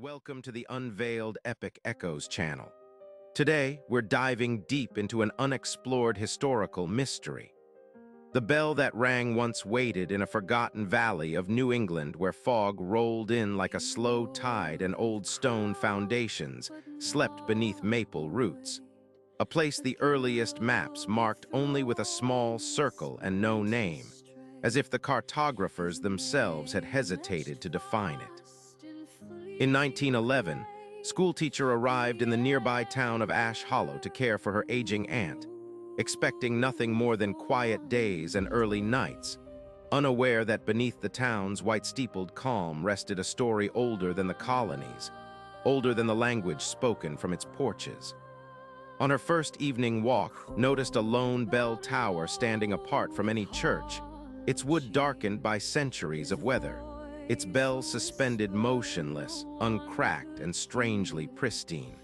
Welcome to the Unveiled Epic Echoes channel. Today, we're diving deep into an unexplored historical mystery. The bell that rang once waited in a forgotten valley of New England where fog rolled in like a slow tide and old stone foundations slept beneath maple roots. A place the earliest maps marked only with a small circle and no name, as if the cartographers themselves had hesitated to define it. In 1911, schoolteacher arrived in the nearby town of Ash Hollow to care for her aging aunt, expecting nothing more than quiet days and early nights, unaware that beneath the town's white-steepled calm rested a story older than the colonies, older than the language spoken from its porches. On her first evening walk, noticed a lone bell tower standing apart from any church, its wood darkened by centuries of weather, its bells suspended motionless, uncracked, and strangely pristine.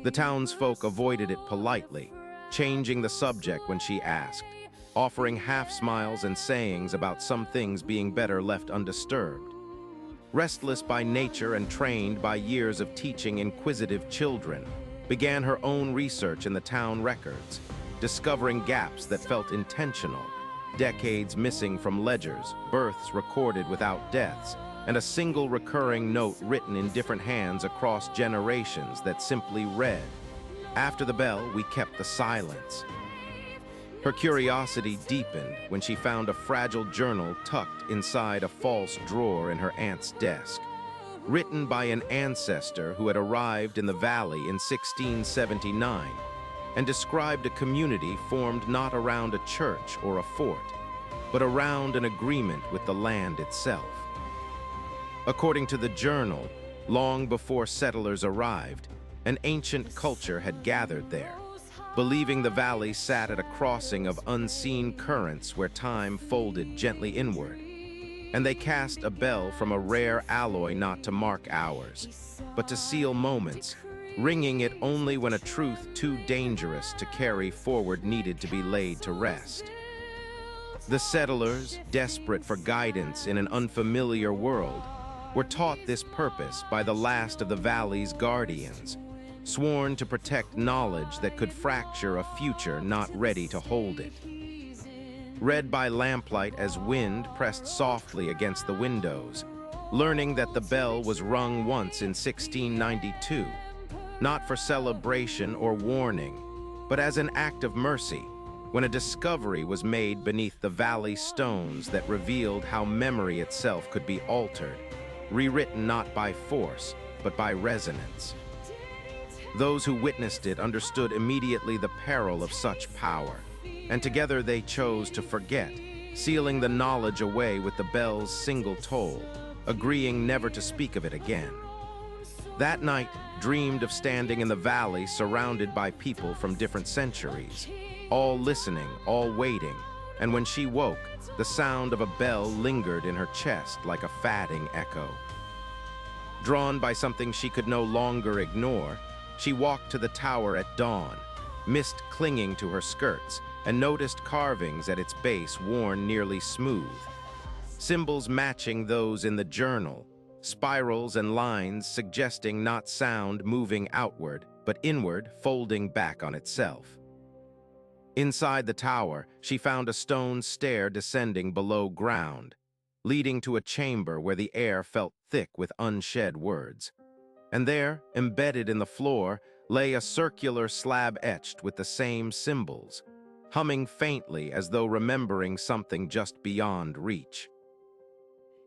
The townsfolk avoided it politely, changing the subject when she asked, offering half-smiles and sayings about some things being better left undisturbed. Restless by nature and trained by years of teaching inquisitive children, began her own research in the town records, discovering gaps that felt intentional, decades missing from ledgers, births recorded without deaths, and a single recurring note written in different hands across generations that simply read, "After the bell, we kept the silence." Her curiosity deepened when she found a fragile journal tucked inside a false drawer in her aunt's desk, written by an ancestor who had arrived in the valley in 1679, and described a community formed not around a church or a fort, but around an agreement with the land itself. According to the journal, long before settlers arrived, an ancient culture had gathered there, believing the valley sat at a crossing of unseen currents where time folded gently inward, and they cast a bell from a rare alloy not to mark hours, but to seal moments, ringing it only when a truth too dangerous to carry forward needed to be laid to rest. The settlers, desperate for guidance in an unfamiliar world, were taught this purpose by the last of the valley's guardians, sworn to protect knowledge that could fracture a future not ready to hold it. Read by lamplight as wind pressed softly against the windows, learning that the bell was rung once in 1692, not for celebration or warning, but as an act of mercy, when a discovery was made beneath the valley stones that revealed how memory itself could be altered, rewritten not by force, but by resonance. Those who witnessed it understood immediately the peril of such power, and together they chose to forget, sealing the knowledge away with the bell's single toll, agreeing never to speak of it again. That night, dreamed of standing in the valley surrounded by people from different centuries, all listening, all waiting, and when she woke, the sound of a bell lingered in her chest like a fading echo. Drawn by something she could no longer ignore, she walked to the tower at dawn, mist clinging to her skirts, and noticed carvings at its base worn nearly smooth, symbols matching those in the journal, spirals and lines suggesting not sound moving outward, but inward, folding back on itself. Inside the tower, she found a stone stair descending below ground, leading to a chamber where the air felt thick with unshed words. And there, embedded in the floor, lay a circular slab etched with the same symbols, humming faintly as though remembering something just beyond reach.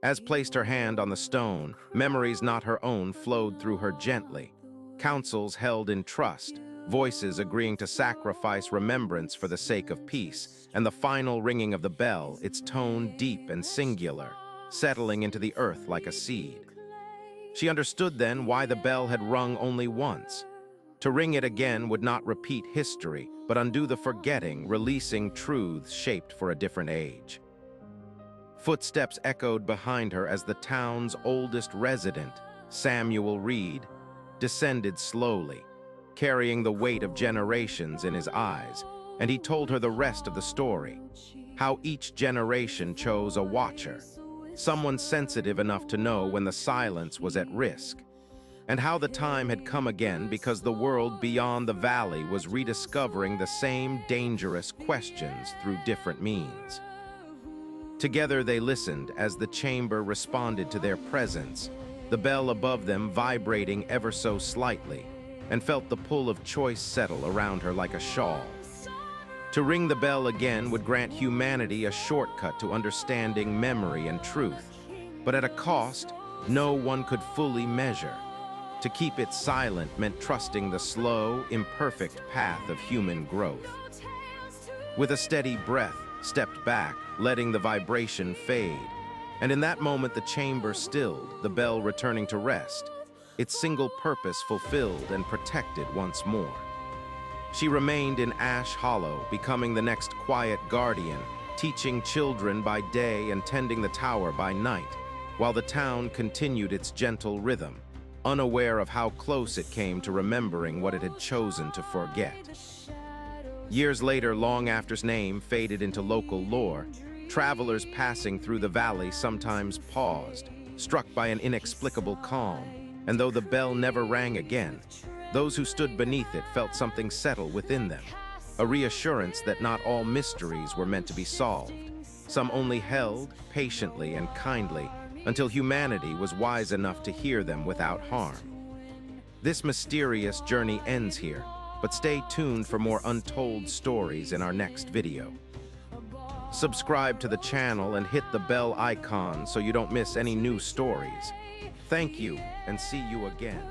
As placed her hand on the stone, memories not her own flowed through her gently, counsels held in trust, voices agreeing to sacrifice remembrance for the sake of peace, and the final ringing of the bell, its tone deep and singular, settling into the earth like a seed. She understood then why the bell had rung only once. To ring it again would not repeat history, but undo the forgetting, releasing truths shaped for a different age. Footsteps echoed behind her as the town's oldest resident, Samuel Reed, descended slowly, carrying the weight of generations in his eyes, and he told her the rest of the story, how each generation chose a watcher, someone sensitive enough to know when the silence was at risk, and how the time had come again because the world beyond the valley was rediscovering the same dangerous questions through different means. Together they listened as the chamber responded to their presence, the bell above them vibrating ever so slightly, and felt the pull of choice settle around her like a shawl. To ring the bell again would grant humanity a shortcut to understanding memory and truth, but at a cost no one could fully measure. To keep it silent meant trusting the slow, imperfect path of human growth. With a steady breath, stepped back, letting the vibration fade, and in that moment the chamber stilled, the bell returning to rest, its single purpose fulfilled and protected once more. She remained in Ash Hollow, becoming the next quiet guardian, teaching children by day and tending the tower by night, while the town continued its gentle rhythm, unaware of how close it came to remembering what it had chosen to forget. Years later, long after its name faded into local lore, travelers passing through the valley sometimes paused, struck by an inexplicable calm, and though the bell never rang again, those who stood beneath it felt something settle within them, a reassurance that not all mysteries were meant to be solved. Some only held, patiently and kindly, until humanity was wise enough to hear them without harm. This mysterious journey ends here, but stay tuned for more untold stories in our next video. Subscribe to the channel and hit the bell icon so you don't miss any new stories. Thank you, and see you again.